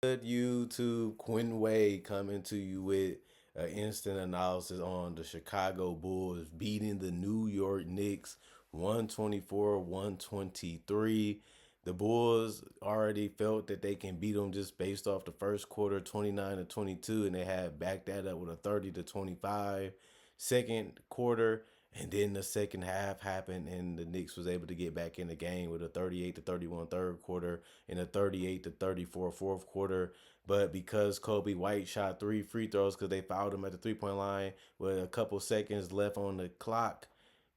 Good YouTube, Quinn Wade coming to you with an instant analysis on the Chicago Bulls beating the New York Knicks 124-123. The Bulls already felt that they can beat them just based off the first quarter 29-22, and they had backed that up with a 30-25 second quarter. And then the second half happened, and the Knicks was able to get back in the game with a 38-31 third quarter and a 38-34 fourth quarter. But because Kobe White shot three free throws because they fouled him at the 3 point line with a couple seconds left on the clock,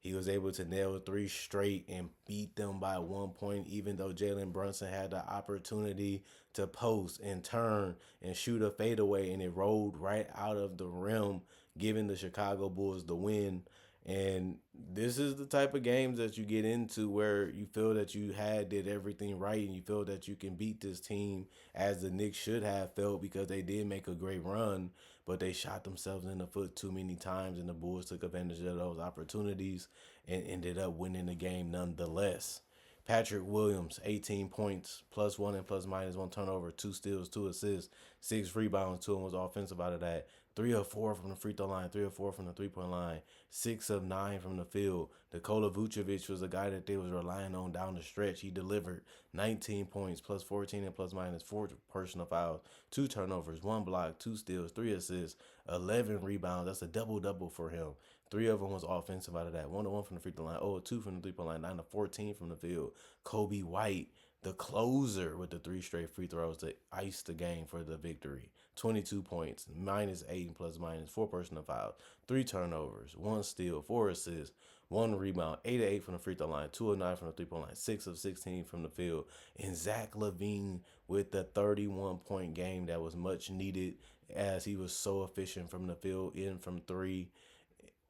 he was able to nail three straight and beat them by 1 point, even though Jalen Brunson had the opportunity to post and turn and shoot a fadeaway, and it rolled right out of the rim, giving the Chicago Bulls the win. And this is the type of games that you get into where you feel that you did everything right, and you feel that you can beat this team as the Knicks should have felt, because they did make a great run, but they shot themselves in the foot too many times, and the Bulls took advantage of those opportunities and ended up winning the game nonetheless. Patrick Williams, 18 points, plus one and plus minus one turnover, two steals, two assists, six rebounds, two of them was offensive out of that. 3 of 4 from the free throw line, 3 of 4 from the 3 point line, 6 of 9 from the field. Nikola Vucevic was a guy that they was relying on down the stretch. He delivered 19 points, plus 14 and plus minus four personal fouls, two turnovers, one block, two steals, three assists, 11 rebounds. That's a double double for him. 3 of them was offensive out of that. 1 of 1 from the free throw line, 0 of 2 from the 3 point line, 9 of 14 from the field. Kobe White, the closer, with the three straight free throws to ice the game for the victory. 22 points, -8 and plus minus four personal fouls, three turnovers, one steal, four assists, one rebound, 8 of 8 from the free throw line, 2 of 9 from the 3 point line, 6 of 16 from the field. And Zach LaVine with the 31 point game that was much needed, as he was so efficient from the field, in from three.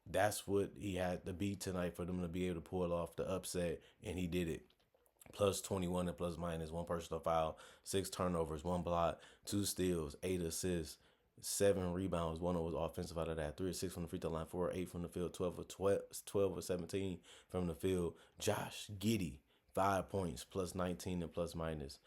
That's what he had to be tonight for them to be able to pull off the upset, and he did it. Plus 21 and plus minus one personal foul, six turnovers, one block, two steals, eight assists, seven rebounds. One was offensive out of that. 3 of 6 from the free throw line, 4 of 8 from the field, 12 of 17 from the field. Josh Giddey, 5 points, plus 19 and plus minus.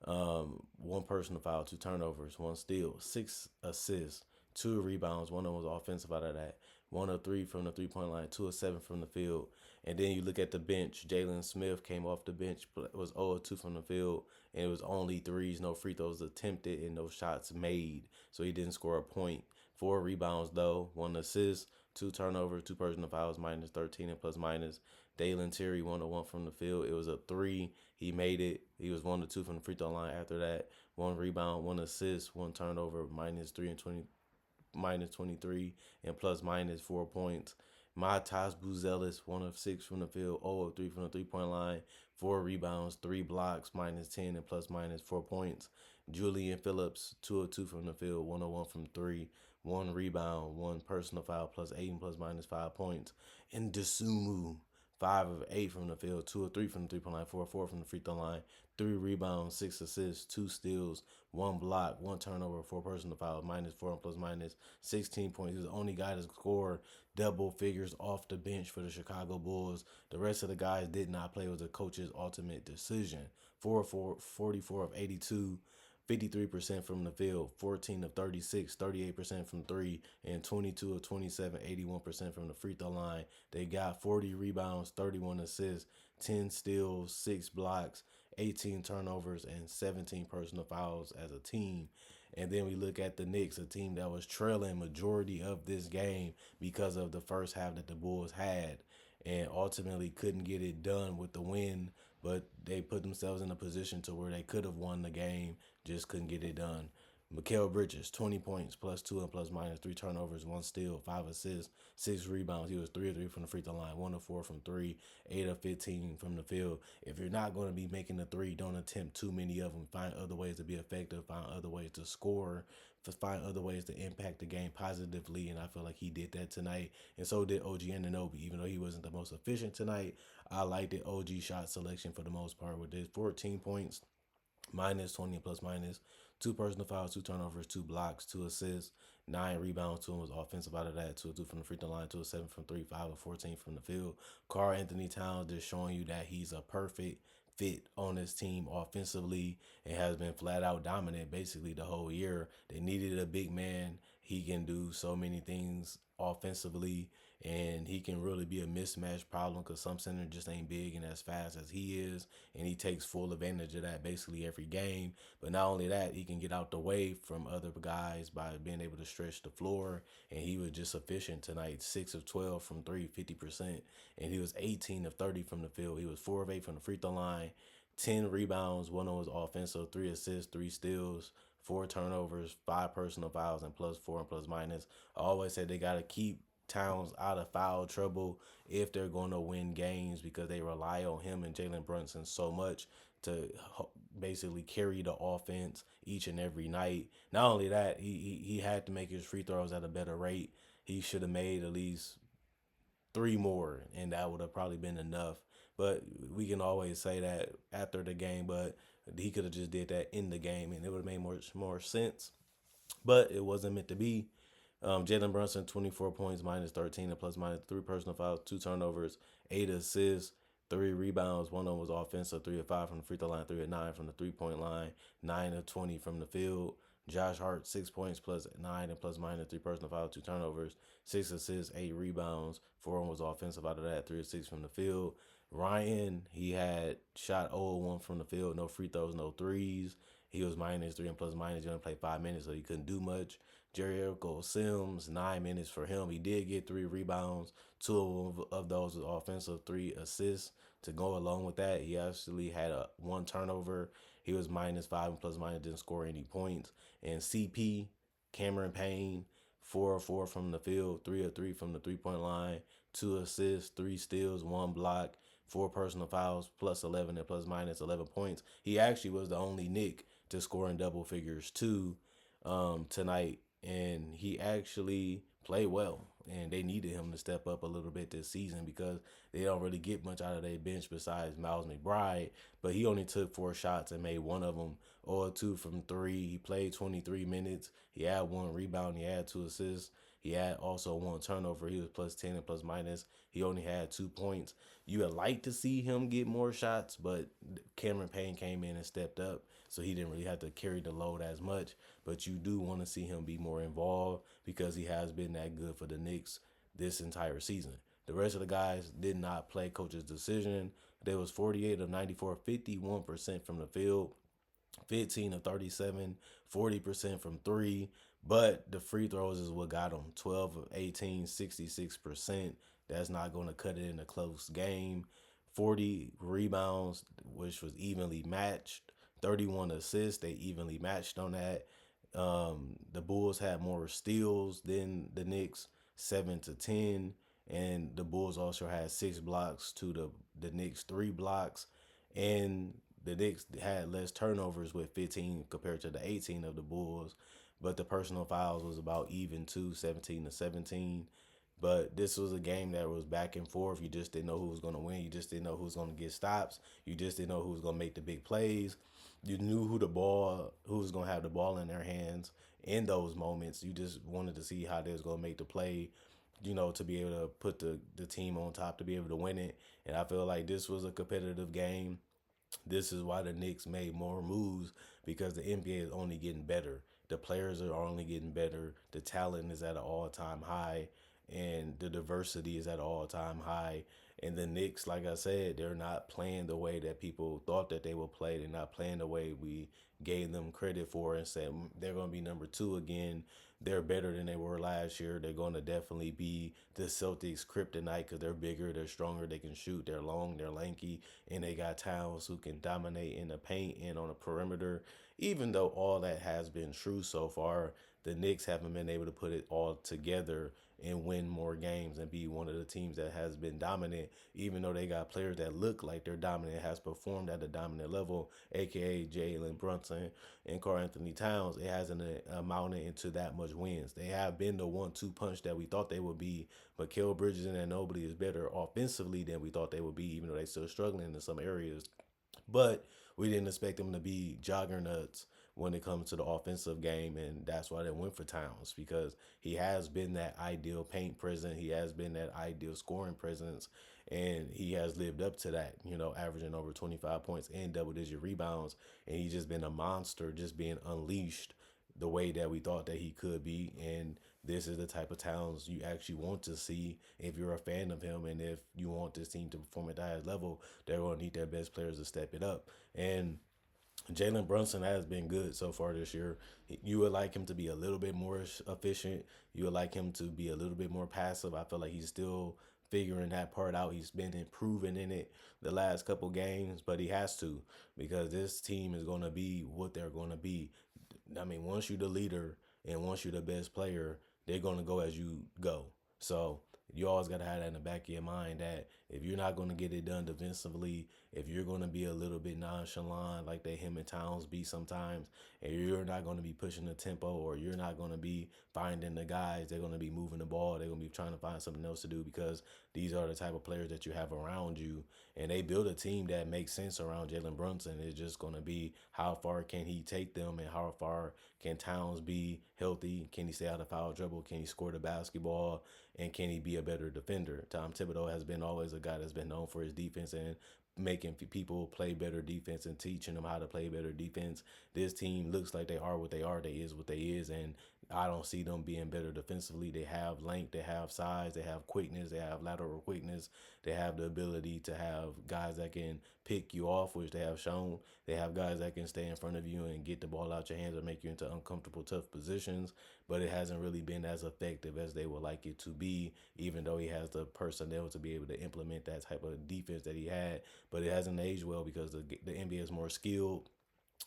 One personal foul, two turnovers, one steal, six assists, two rebounds. One of them was offensive out of that. 1 of 3 from the 3 point line, 2 of 7 from the field. And then you look at the bench. Jalen Smith came off the bench, but was 0 of 2 from the field, and it was only threes, no free throws attempted, and no shots made. So he didn't score a point. 4 rebounds though, one assist, two turnovers, two personal fouls, -13 and plus minus. Dalen Terry 1 of 1 from the field. It was a three. He made it. He was 1 of 2 from the free throw line after that. One rebound, one assist, one turnover, -3 and 20, -23 and plus minus 4 points. Matas Buzelis, 1 of 6 from the field, 0 of 3 from the 3 point line, four rebounds, three blocks, -10 and plus minus 4 points. Julian Phillips, 2 of 2 from the field, 1 of 1 from three, one rebound, one personal foul, +8 and plus minus 5 points. And Desumu, 5 of 8 from the field, 2 of 3 from the 3 point line, 4 of 4 from the free throw line, three rebounds, six assists, two steals, one block, one turnover, four personal fouls, -4 and plus minus 16 points. He's the only guy to score double figures off the bench for the Chicago Bulls. The rest of the guys did not play. It was the coach's ultimate decision. 44 of 82, 53% from the field, 14 of 36, 38% from three, and 22 of 27, 81% from the free throw line. They got 40 rebounds, 31 assists, 10 steals, 6 blocks, 18 turnovers, and 17 personal fouls as a team. And then we look at the Knicks, a team that was trailing majority of this game because of the first half that the Bulls had, and ultimately couldn't get it done with the win. But they put themselves in a position to where they could have won the game, just couldn't get it done. Mikal Bridges, 20 points, +2 and plus minus, three turnovers, one steal, five assists, six rebounds. He was 3 of 3 from the free throw line, 1 of 4 from three, 8 of 15 from the field. If you're not going to be making the three, don't attempt too many of them. Find other ways to be effective, find other ways to score, find other ways to impact the game positively. And I feel like he did that tonight. And so did OG Anunoby. Even though he wasn't the most efficient tonight, I liked the OG shot selection for the most part with this. 14 points, -20 plus minus, two personal fouls, two turnovers, two blocks, two assists, nine rebounds. Two was offensive out of that. 2 of 2 from the free throw line, 2 of 7 from three, 5 of 14 from the field. Karl Anthony Towns just showing you that he's a perfect fit on this team offensively and has been flat out dominant basically the whole year. They needed a big man. He can do so many things offensively, and he can really be a mismatch problem because some center just ain't big and as fast as he is, and he takes full advantage of that basically every game. But not only that, he can get out the way from other guys by being able to stretch the floor, and he was just efficient tonight. 6 of 12 from three, 50%, and he was 18 of 30 from the field. He was 4 of 8 from the free throw line, 10 rebounds, one was offensive, 3 assists, 3 steals, 4 turnovers, 5 personal fouls, and +4 and plus minus. I always said they got to keep Towns out of foul trouble if they're going to win games because they rely on him and Jalen Brunson so much to basically carry the offense each and every night. Not only that, he had to make his free throws at a better rate. He should have made at least three more, and that would have probably been enough. But we can always say that after the game, but he could have just did that in the game, and it would have made more sense. But it wasn't meant to be. Jalen Brunson, 24 points, minus 13, and plus minus 3 personal fouls, 2 turnovers, 8 assists, 3 rebounds. One of them was offensive, 3 of 5 from the free throw line, 3 of 9 from the 3 point line, 9 of 20 from the field. Josh Hart, 6 points, +9 and plus minus 3 personal fouls, 2 turnovers, 6 assists, 8 rebounds. 4 of them was offensive out of that, 3 of 6 from the field. Ryan, he had shot 0-1 from the field, no free throws, no threes. He was -3 and plus minus. He only played 5 minutes, so he couldn't do much. Jericho Sims, 9 minutes for him. He did get 3 rebounds. Two of those was offensive, 3 assists. To go along with that, he actually had one turnover. He was -5 and plus minus, didn't score any points. And CP, Cameron Payne, 4 of 4 from the field, 3 of 3 from the 3 point line, 2 assists, 3 steals, one block, 4 personal fouls, +11 and plus minus 11 points. He actually was the only Nick to score in double figures too tonight, and he actually played well. And they needed him to step up a little bit this season because they don't really get much out of their bench besides Miles McBride. But he only took 4 shots and made one of them, or two from three. He played 23 minutes. He had one rebound. He had 2 assists. He had also one turnover. He was +10 and plus minus. He only had 2 points. You would like to see him get more shots, but Cameron Payne came in and stepped up, so he didn't really have to carry the load as much. But you do want to see him be more involved because he has been that good for the Knicks this entire season. The rest of the guys did not play coach's decision. They was 48 of 94, 51% from the field, 15 of 37, 40% from three. But the free throws is what got him. 12 of 18, 66%. That's not going to cut it in a close game. 40 rebounds, which was evenly matched. 31 assists, they evenly matched on that. The Bulls had more steals than the Knicks, 7 to 10, and the Bulls also had 6 blocks to the Knicks 3 blocks, and the Knicks had less turnovers with 15 compared to the 18 of the Bulls, but the personal fouls was about even too, 17 to 17. But this was a game that was back and forth. You just didn't know who was going to win. You just didn't know who was going to get stops. You just didn't know who was going to make the big plays. You knew who was going to have the ball in their hands in those moments. You just wanted to see how they was going to make the play, to be able to put the team on top to be able to win it. And I feel like this was a competitive game. This is why the Knicks made more moves because the NBA is only getting better. The players are only getting better. The talent is at an all-time high, and the diversity is at an all-time high. And the Knicks, like I said, they're not playing the way that people thought that they would play. They're not playing the way we gave them credit for and said they're going to be number two again. They're better than they were last year. They're going to definitely be the Celtics kryptonite because they're bigger, they're stronger, they can shoot, they're long, they're lanky, and they got Towns who can dominate in the paint and on the perimeter. Even though all that has been true so far, the Knicks haven't been able to put it all together and win more games and be one of the teams that has been dominant, even though they got players that look like they're dominant, has performed at a dominant level, aka Jalen Brunson and Karl Anthony Towns. It hasn't amounted into that much wins. They have been the 1-2 punch that we thought they would be, but Kel Bridges and Nobly is better offensively than we thought they would be, even though they're still struggling in some areas. But we didn't expect them to be juggernauts when it comes to the offensive game, and that's why they went for Towns because he has been that ideal paint presence, he has been that ideal scoring presence, and he has lived up to that. Averaging over 25 points and double-digit rebounds, and he's just been a monster, just being unleashed the way that we thought that he could be. And this is the type of Towns you actually want to see if you're a fan of him, and if you want this team to perform at the highest level, they're going to need their best players to step it up. And Jalen Brunson has been good so far this year. You would like him to be a little bit more efficient. You would like him to be a little bit more passive. I feel like he's still figuring that part out. He's been improving in it the last couple games, but he has to, because this team is going to be what they're going to be. I mean, once you're the leader and once you're the best player, they're going to go as you go. So you always got to have that in the back of your mind that if you're not going to get it done defensively, if you're going to be a little bit nonchalant like they him and Towns be sometimes, and you're not going to be pushing the tempo, or you're not going to be finding the guys, they're going to be moving the ball, they're going to be trying to find something else to do, because these are the type of players that you have around you. And they build a team that makes sense around Jalen Brunson. It's just going to be how far can he take them, and how far can Towns be healthy? Can he stay out of foul trouble? Can he score the basketball? And can he be a better defender? Tom Thibodeau has been always a guy that's been known for his defense and making people play better defense and teaching them how to play better defense. This team looks like they are what they are. They is what they is, and I don't see them being better defensively. They have length, they have size, they have quickness, they have lateral quickness, they have the ability to have guys that can pick you off, which they have shown. They have guys that can stay in front of you and get the ball out your hands or make you into uncomfortable, tough positions, but it hasn't really been as effective as they would like it to be, even though he has the personnel to be able to implement that type of defense that he had. But it hasn't aged well because the NBA is more skilled,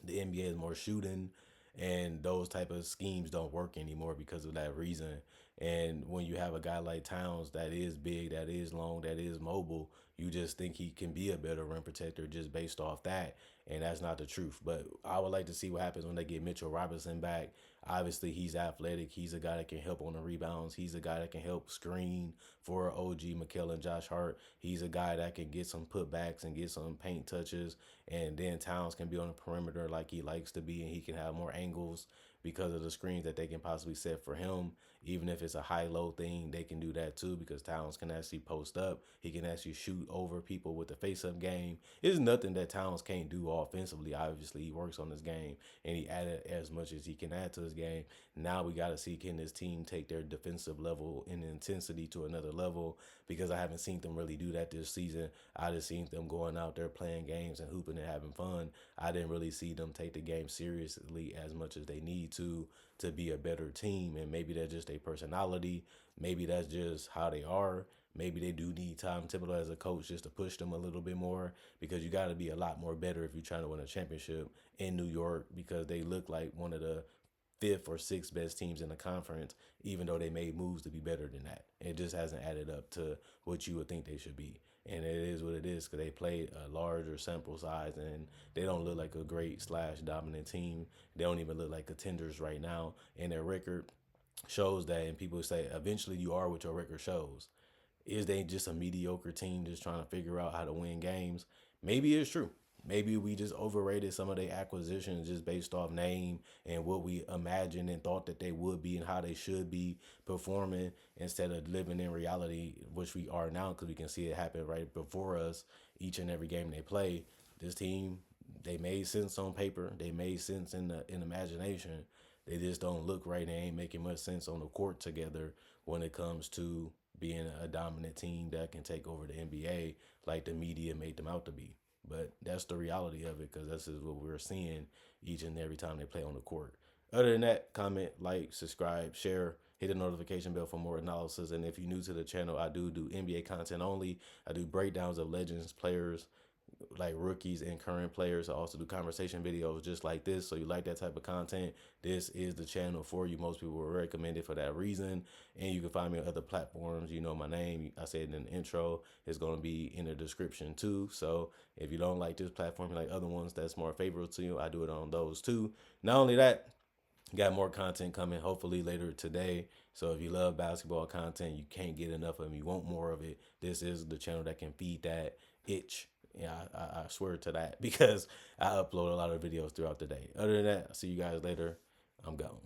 the NBA is more shooting, and those type of schemes don't work anymore because of that reason. And when you have a guy like Towns that is big, that is long, that is mobile, you just think he can be a better rim protector just based off that, and that's not the truth. But I would like to see what happens when they get Mitchell Robinson back. Obviously, he's athletic. He's a guy that can help on the rebounds. He's a guy that can help screen for OG McKell and Josh Hart. He's a guy that can get some putbacks and get some paint touches. And then Towns can be on the perimeter like he likes to be, and he can have more angles because of the screens that they can possibly set for him. Even if it's a high-low thing, they can do that too, because Towns can actually post up. He can actually shoot over people with the face-up game. There's nothing that Towns can't do offensively. Obviously, he works on his game, and he added as much as he can add to his game. Now we got to see, can this team take their defensive level and intensity to another level, because I haven't seen them really do that this season. I just seen them going out there playing games and hooping and having fun. I didn't really see them take the game seriously as much as they need to be a better team. And maybe that's just their personality. Maybe that's just how they are. Maybe they do need Tom Thibodeau as a coach just to push them a little bit more, because you got to be a lot more better if you're trying to win a championship in New York, because they look like one of the fifth or sixth best teams in the conference, even though they made moves to be better than that. It just hasn't added up to what you would think they should be. And it is what it is, because they played a larger sample size, and they don't look like a great slash dominant team. They don't even look like contenders right now. And their record shows that. And people say eventually you are what your record shows. Is they just a mediocre team just trying to figure out how to win games? Maybe it's true. Maybe we just overrated some of their acquisitions just based off name and what we imagined and thought that they would be and how they should be performing, instead of living in reality, which we are now, because we can see it happen right before us each and every game they play. This team, they made sense on paper. They made sense in imagination. They just don't look right. They ain't making much sense on the court together when it comes to being a dominant team that can take over the NBA like the media made them out to be. But that's the reality of it, because this is what we're seeing each and every time they play on the court. Other than that, comment, like, subscribe, share, hit the notification bell for more analysis. And if you're new to the channel, I do NBA content only. I do breakdowns of legends, players, like rookies and current players. I also do conversation videos just like this. So you like that type of content, this is the channel for you. Most people will recommend it for that reason. And you can find me on other platforms. You know my name. I said in the intro. It's going to be in the description too. So if you don't like this platform, you like other ones that's more favorable to you, I do it on those too. Not only that, got more content coming hopefully later today. So if you love basketball content, you can't get enough of them, you want more of it, this is the channel that can feed that itch Yeah, I swear to that because I upload a lot of videos throughout the day. Other than that, I'll see you guys later. I'm gone.